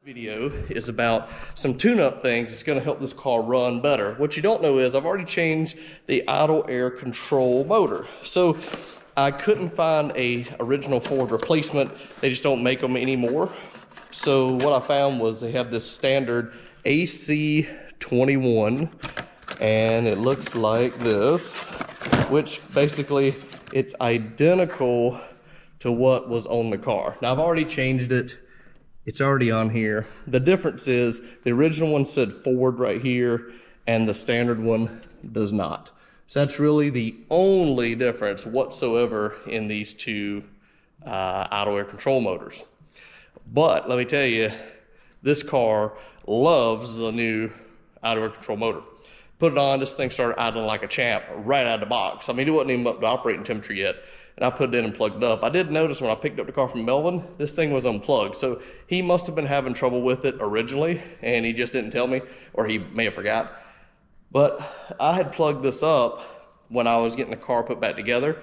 Video is about some tune-up things that's going to help this car run better. What you don't know is I've already changed the idle air control motor. So I couldn't find a original Ford replacement. They just don't make them anymore. So what I found was they have this standard AC21 and it looks like this, which basically it's identical to what was on the car. Now I've already changed it. It's already on here. The difference is the original one said Ford right here and the standard one does not. So that's really the only difference whatsoever in these two idle air control motors. But let me tell you, this car loves the new idle air control motor. Put it on, this thing started idling like a champ right out of the box. I mean, it wasn't even up to operating temperature yet. And I put it in and plugged it up. I did notice when I picked up the car from Melvin, this thing was unplugged. So he must have been having trouble with it originally and he just didn't tell me, or he may have forgot. But I had plugged this up when I was getting the car put back together,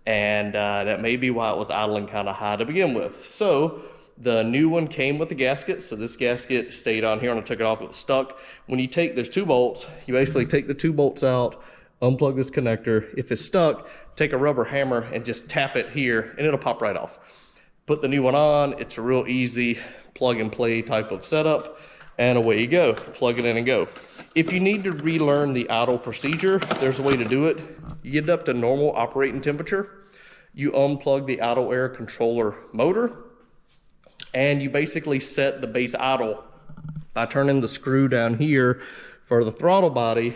and that may be why it was idling kind of high to begin with. So the new one came with a gasket. So this gasket stayed on here and I took it off, it was stuck. When you take, there's two bolts, you basically take the two bolts out, unplug this connector. If it's stuck, take a rubber hammer and just tap it here and it'll pop right off. Put the new one on. It's a real easy plug and play type of setup and away you go. Plug it in and go. If you need to relearn the idle procedure, there's a way to do it. You get it up to normal operating temperature. You unplug the idle air controller motor and you basically set the base idle by turning the screw down here for the throttle body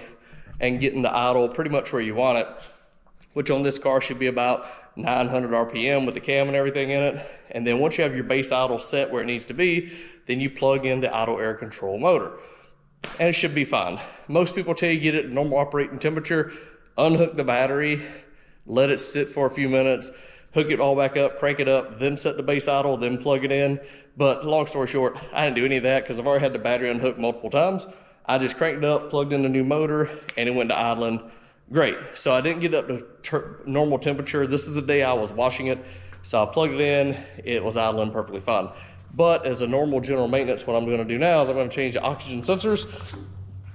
and getting the idle pretty much where you want it, which on this car should be about 900 RPM with the cam and everything in it. And then once you have your base idle set where it needs to be, then you plug in the idle air control motor and it should be fine. Most people tell you get it at normal operating temperature, unhook the battery, let it sit for a few minutes, hook it all back up, crank it up, then set the base idle, then plug it in. But long story short, I didn't do any of that because I've already had the battery unhooked multiple times. I just cranked it up, plugged in the new motor, and it went to idling. Great. So I didn't get up to normal temperature. This is the day I was washing it. So I plugged it in, it was idling perfectly fine. But as a normal general maintenance, what I'm going to do now is I'm going to change the oxygen sensors.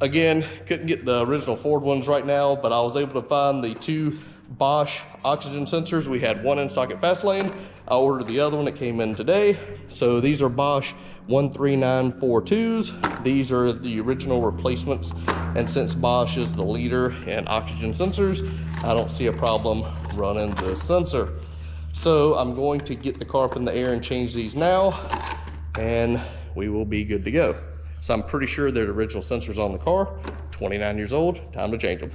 Again, couldn't get the original Ford ones right now, but I was able to find the two Bosch oxygen sensors. We had one in stock at Fastlane. I ordered the other one, it came in today. So these are Bosch 13942s. These are the original replacements. And since Bosch is the leader in oxygen sensors, I don't see a problem running the sensor. So I'm going to get the car up in the air and change these now, and we will be good to go. So I'm pretty sure they're the original sensors on the car, 29 years old, time to change them.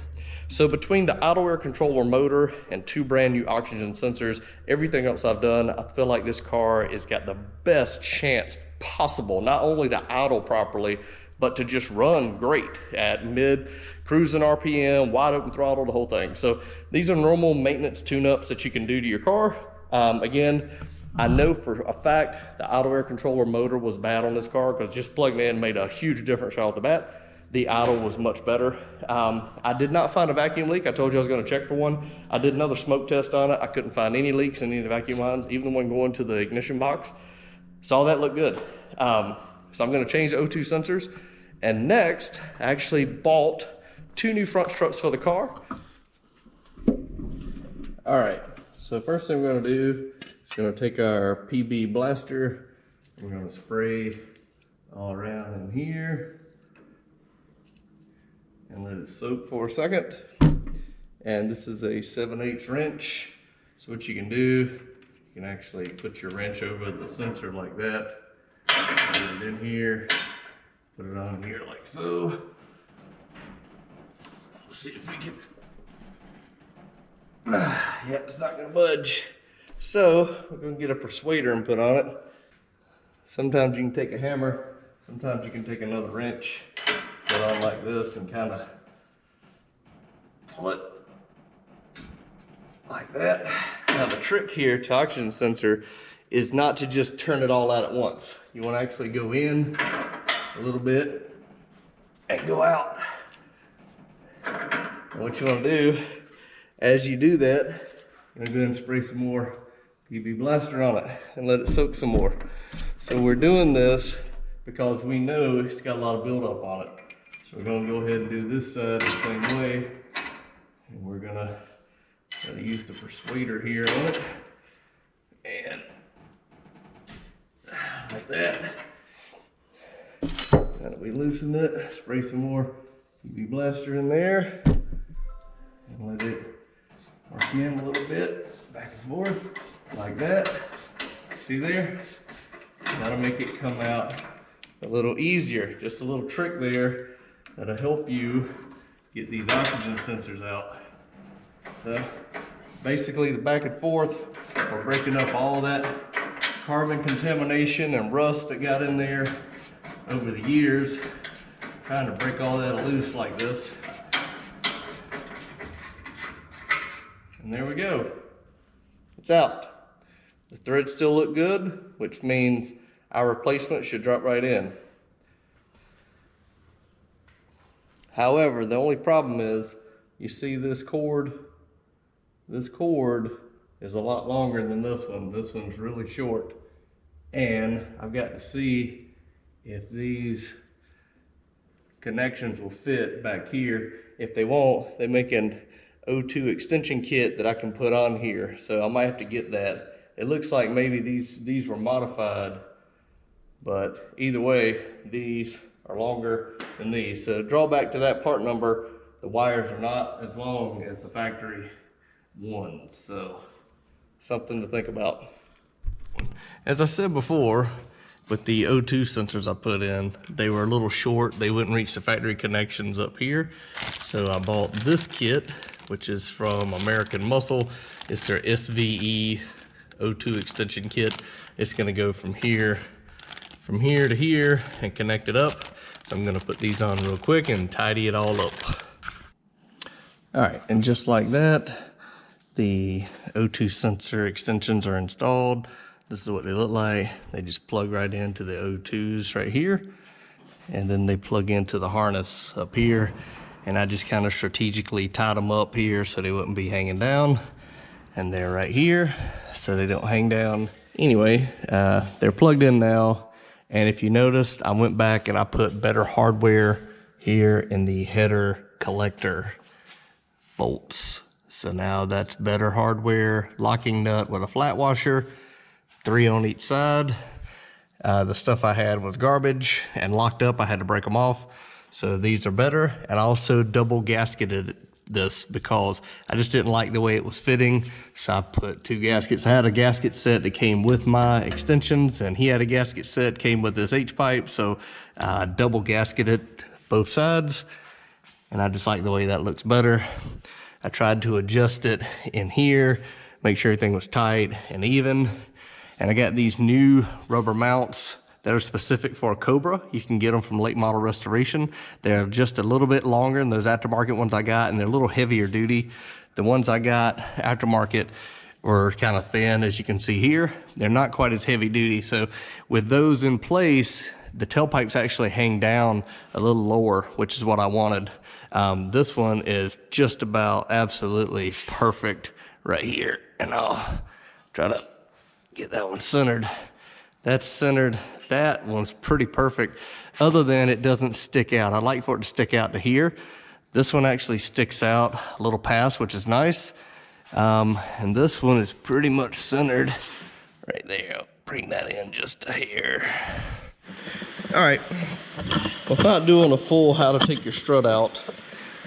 So between the idle air controller motor and two brand new oxygen sensors, everything else I've done, I feel like this car has got the best chance possible, not only to idle properly, but to just run great at mid cruising RPM, wide open throttle, the whole thing. So these are normal maintenance tune-ups that you can do to your car. Again, I know for a fact the idle air controller motor was bad on this car because just plugging in made a huge difference right off the bat. The idle was much better. I did not find a vacuum leak. I told you I was going to check for one. I did another smoke test on it. I couldn't find any leaks in any of the vacuum lines, even the one going to the ignition box. So all that looked good. So I'm going to change the O2 sensors. And next, I actually bought two new front struts for the car. All right, so first thing we're going to do is going to take our PB blaster. We're going to spray all around in here and let it soak for a second. And this is a 7/8 wrench. So what you can do, you can actually put your wrench over the sensor like that, put it in here, put it on here like so. Let's see if we can, yeah, it's not gonna budge. So we're gonna get a persuader and put on it. Sometimes you can take a hammer, sometimes you can take another wrench, put on like this and kind of pull it like that. Now the trick here to oxygen sensor is not to just turn it all out at once. You want to actually go in a little bit and go out. And what you want to do, as you do that, you're going to go ahead and spray some more PB blaster on it and let it soak some more. So we're doing this because we know it's got a lot of buildup on it. So we're gonna go ahead and do this side the same way. And we're gonna use the persuader here on it. And like that. Now that we loosen it, spray some more UV blaster in there. And let it work in a little bit, back and forth, like that. See there? That'll make it come out a little easier. Just a little trick there that'll help you get these oxygen sensors out. So basically the back and forth, we're breaking up all that carbon contamination and rust that got in there over the years, trying to break all that loose like this. And there we go. It's out. The threads still look good, which means our replacement should drop right in. However, the only problem is, you see this cord? This cord is a lot longer than this one. This one's really short. And I've got to see if these connections will fit back here. If they won't, they make an O2 extension kit that I can put on here. So I might have to get that. It looks like maybe these were modified, but either way, these are longer than these. So drawback to that part number, the wires are not as long as the factory ones. So something to think about. As I said before, with the O2 sensors I put in, they were a little short. They wouldn't reach the factory connections up here. So I bought this kit, which is from American Muscle. It's their SVE O2 extension kit. It's gonna go from here to here and connect it up. So I'm gonna put these on real quick and tidy it all up. All right, and just like that, the O2 sensor extensions are installed. This is what they look like. They just plug right into the O2s right here, and then they plug into the harness up here. And I just kind of strategically tied them up here so they wouldn't be hanging down. And they're right here, so they don't hang down. Anyway, they're plugged in now. And if you noticed, I went back and I put better hardware here in the header collector bolts. So now that's better hardware, locking nut with a flat washer, 3 on each side. The stuff I had was garbage and locked up. I had to break them off. So these are better. And I also double gasketed this because I just didn't like the way it was fitting. So I put 2 gaskets. I had a gasket set that came with my extensions, and he had a gasket set came with this H-pipe. So I double gasketed both sides, and I just like the way that looks better. I tried to adjust it in here, make sure everything was tight and even. And I got these new rubber mounts that are specific for a Cobra. You can get them from Late Model Restoration. They're just a little bit longer than those aftermarket ones I got, and they're a little heavier duty. The ones I got aftermarket were kind of thin, as you can see here. They're not quite as heavy duty. So with those in place, the tailpipes actually hang down a little lower, which is what I wanted. This one is just about absolutely perfect right here. And I'll try to get that one centered. That's centered. That one's pretty perfect, other than it doesn't stick out. I like for it to stick out to here. This one actually sticks out a little past, which is nice. And this one is pretty much centered right there. I'll bring that in just a hair. All right, without doing a full how to take your strut out,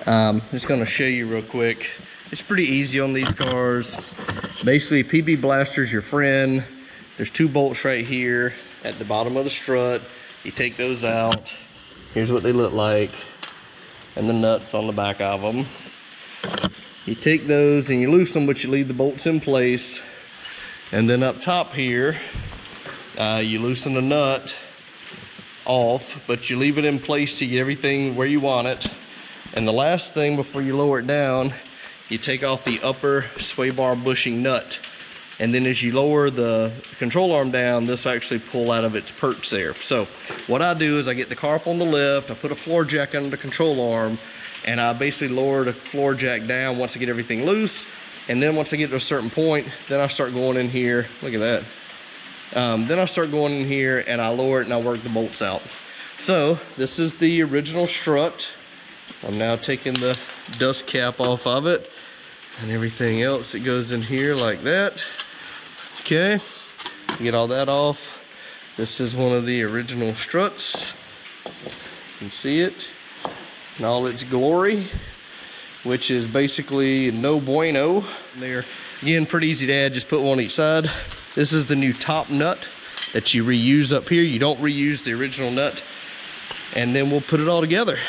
I'm just gonna show you real quick. It's pretty easy on these cars. Basically, PB Blaster's your friend. There's 2 bolts right here at the bottom of the strut. You take those out. Here's what they look like, and the nuts on the back of them. You take those and you loosen them, but you leave the bolts in place. And then up top here, you loosen the nut off, but you leave it in place to get everything where you want it. And the last thing before you lower it down, you take off the upper sway bar bushing nut. And then as you lower the control arm down, this actually pull out of its perch there. So what I do is I get the car up on the left, I put a floor jack under the control arm, and I basically lower the floor jack down once I get everything loose. And then once I get to a certain point, then I start going in here. Look at that. Then I start going in here and I lower it and I work the bolts out. So this is the original strut. I'm now taking the dust cap off of it and everything else that goes in here like that. Okay, get all that off. This is one of the original struts. You can see it in all its glory, which is basically no bueno. They're, again, pretty easy to add, just put one on each side. This is the new top nut that you reuse up here. You don't reuse the original nut. And then we'll put it all together.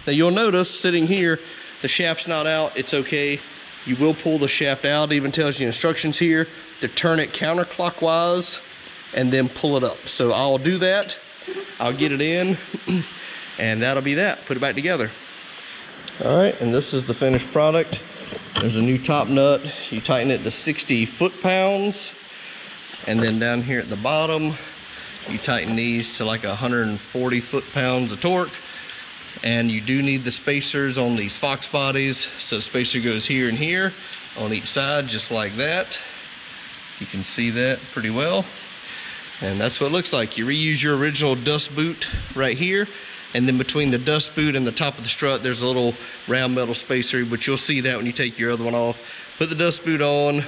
Now you'll notice sitting here, the shaft's not out, it's okay. You will pull the shaft out, it even tells you instructions here to turn it counterclockwise and then pull it up. So I'll do that, I'll get it in, and that'll be that, put it back together. All right, and this is the finished product. There's a new top nut, you tighten it to 60 foot-pounds, and then down here at the bottom, you tighten these to like 140 foot-pounds of torque. And you do need the spacers on these Fox bodies. So the spacer goes here and here on each side, just like that. You can see that pretty well. And that's what it looks like. You reuse your original dust boot right here. And then between the dust boot and the top of the strut, there's a little round metal spacer, but you'll see that when you take your other one off. Put the dust boot on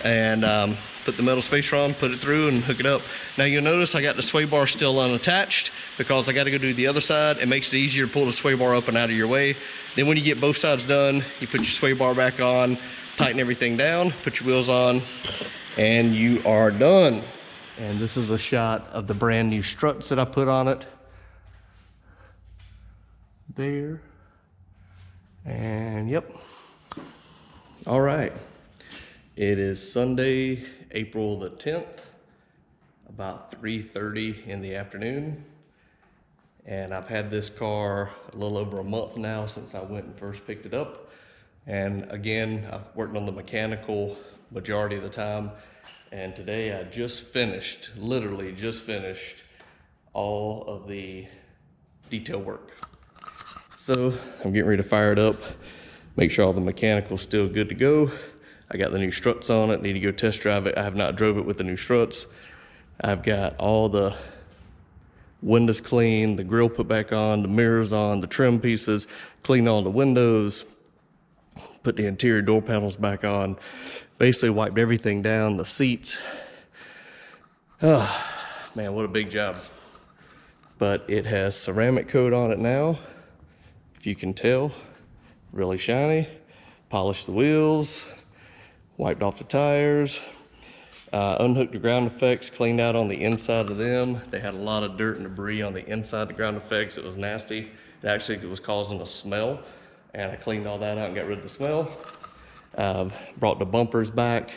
and put the metal spacer on, put it through and hook it up. Now you'll notice I got the sway bar still unattached because I got to go do the other side. It makes it easier to pull the sway bar up and out of your way. Then when you get both sides done, you put your sway bar back on, tighten everything down, put your wheels on, and you are done. And this is a shot of the brand new struts that I put on it. There. And yep. All right. It is Sunday, April the 10th, about 3:30 in the afternoon. And I've had this car a little over a month now since I went and first picked it up. And again, I've worked on the mechanical majority of the time. And today I just finished, literally just finished all of the detail work. So I'm getting ready to fire it up, make sure all the mechanical's still good to go. I got the new struts on it, need to go test drive it. I have not drove it with the new struts. I've got all the windows cleaned, the grill put back on, the mirrors on, the trim pieces, cleaned all the windows, put the interior door panels back on, basically wiped everything down, the seats. Oh, man, what a big job. But it has ceramic coat on it now, if you can tell, really shiny. Polished the wheels, wiped off the tires, unhooked the ground effects, cleaned out on the inside of them. They had a lot of dirt and debris on the inside of the ground effects. It was nasty. It actually was causing a smell, and I cleaned all that out and got rid of the smell. Brought the bumpers back,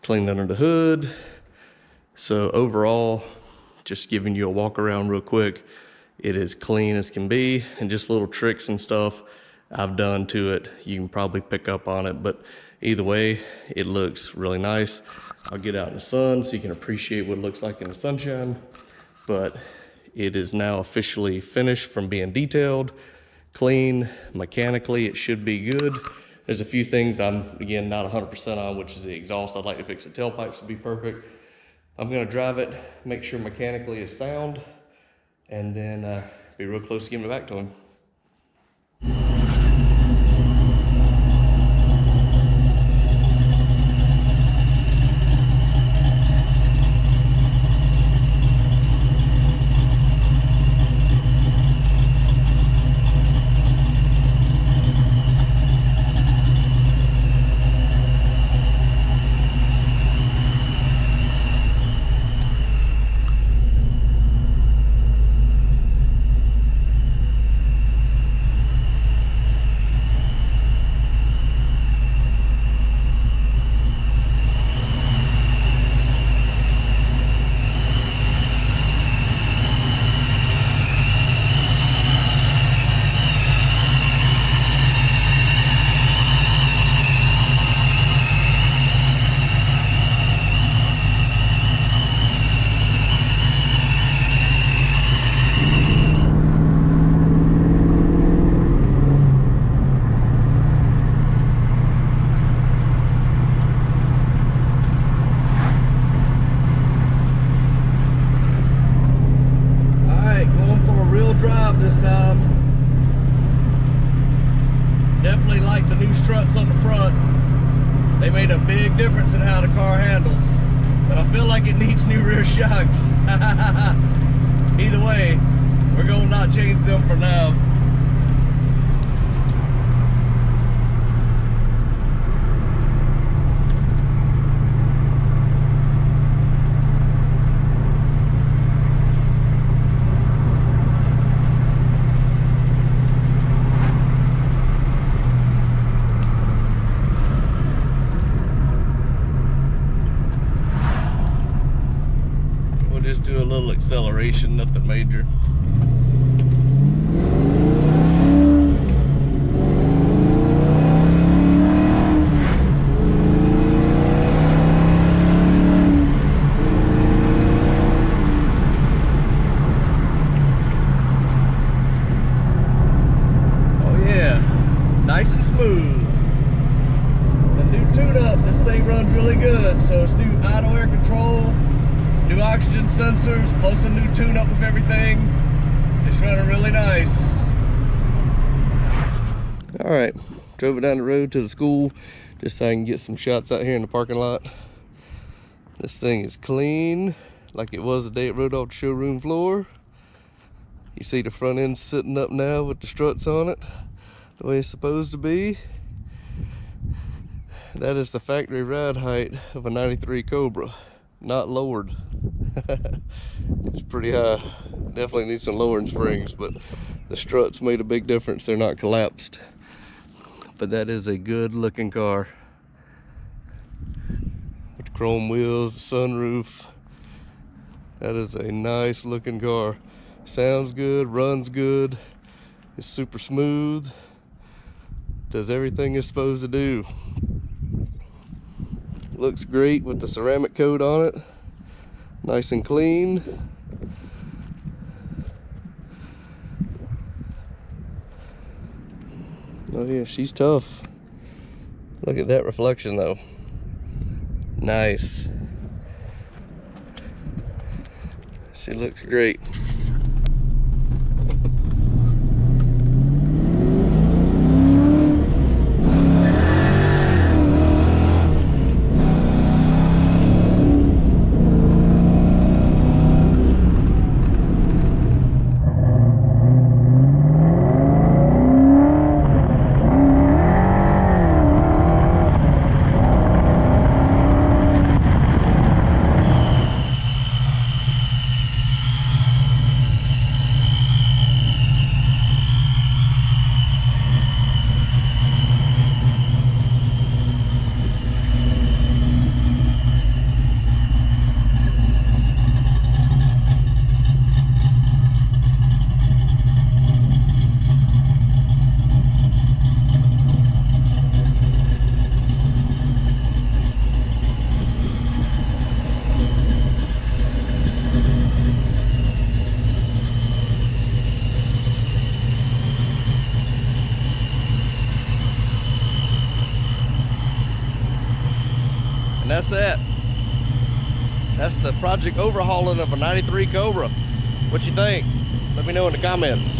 cleaned under the hood. So overall, just giving you a walk around real quick, it is clean as can be, and just little tricks and stuff I've done to it. You can probably pick up on it, but either way, it looks really nice. I'll get out in the sun so you can appreciate what it looks like in the sunshine. But it is now officially finished from being detailed, clean, mechanically it should be good. There's a few things I'm, again, not 100% on, which is the exhaust. I'd like to fix the tailpipes to be perfect. I'm gonna drive it, make sure mechanically it's sound, and then be real close to giving it back to him. like the new struts on the front. They made a big difference in how the car handles. But I feel like it needs new rear shocks. Either way, we're gonna not change them for now. Just do a little acceleration, nothing major. Oh yeah, nice and smooth. The new tune-up, this thing runs really good. So it's new idle air control, new oxygen sensors, plus a new tune-up of everything. It's running really nice. All right, drove it down the road to the school just so I can get some shots out here in the parking lot. This thing is clean, like it was the day it rode off the showroom floor. You see the front end sitting up now with the struts on it, the way it's supposed to be. That is the factory ride height of a 93 Cobra, not lowered. It's pretty high. Definitely needs some lowering springs, but the struts made a big difference. They're not collapsed. But that is a good looking car. With the chrome wheels, the sunroof. That is a nice looking car. Sounds good, runs good. It's super smooth. Does everything it's supposed to do. Looks great with the ceramic coat on it. Nice and clean. Oh yeah, she's tough. Look at that reflection though. Nice. She looks great. And that's that. That's the project overhauling of a 93 Cobra. What you think? Let me know in the comments.